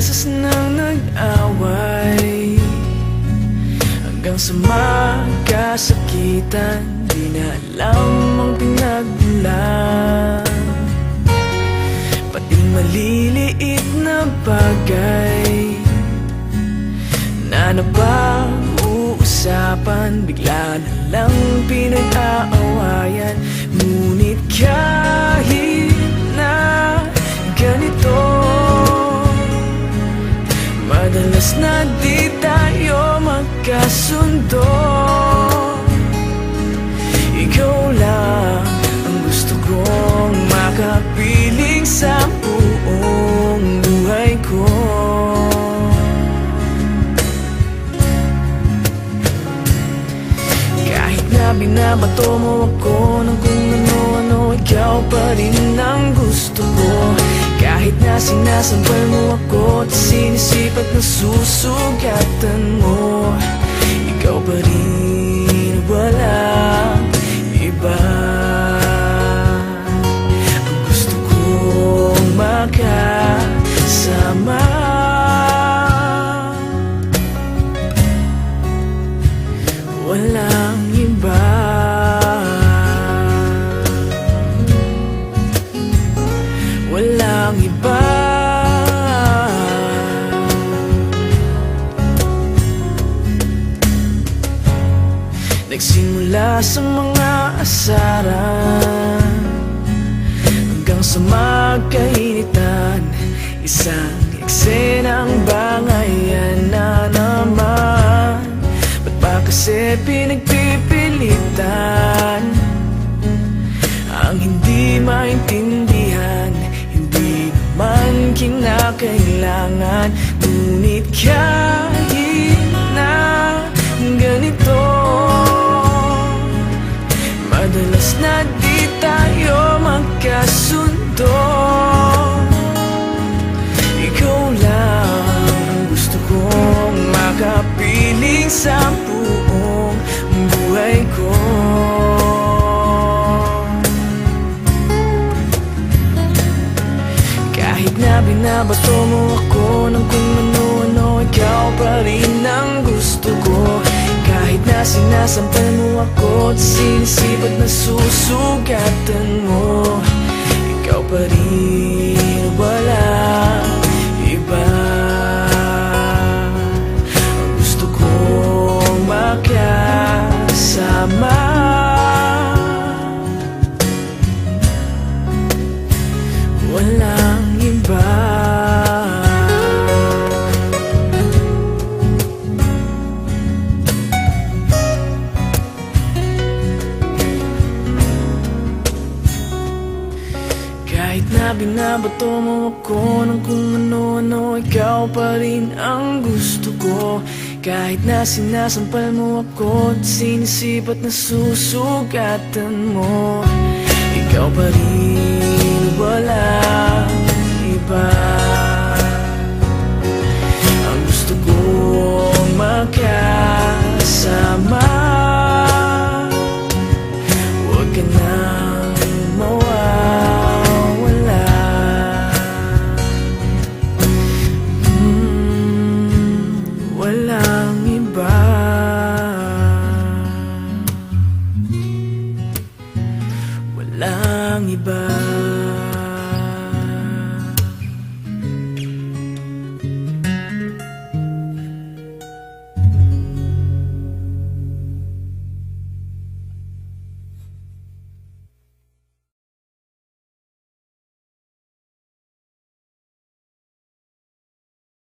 beses nang nag-away, hanggang sa magkasakitan. Di na alam ang pinagmulan, pati maliliit na bagay na napag-uusapan, bigla na lang pinag-aawayan. Ngunit kahit na ganito, madalas na di tayo magkasundo. Ikaw lang ang gusto kong makapiling sa buong buhay ko. Kahit na binabato mo ako ng kung ano-ano, ikaw pa rin ang gusto ko. Kahit na sinasampal mo ako at sinisipat na susugatan mo, ikaw pa rin, walang iba. Ang gusto kong makasama, walang iba. Walang iba. Nagsimula sa mga asaran hanggang sa magkainitan, isang eksenang bangayan na naman. Ba't ba kasi pinagpipilitan ang hindi maintindihan? Hindi naman kinakailangan. Ngunit kahit na ganito, madalas na di tayo magkasundo. Ikaw lang ang gusto kong makapiling sa buong buhay ko. Kahit na binabato mo ako ng kung ano-ano, ikaw pa rin ang gusto ko. Kahit na sinasampal mo ako at sinisipat na susugatan mo, ikaw pa rin, walang iba. Ang gusto kong makasama, walang iba. Kahit na binabato mo ako ng kung ano-ano, ikaw pa rin ang gusto ko. Kahit na sinasampal mo ako at sinisipat na susugatan mo, ikaw pa rin, walang iba. Ang gusto kong makasama, huwag ka nang mawawala. Walang iba. Walang iba.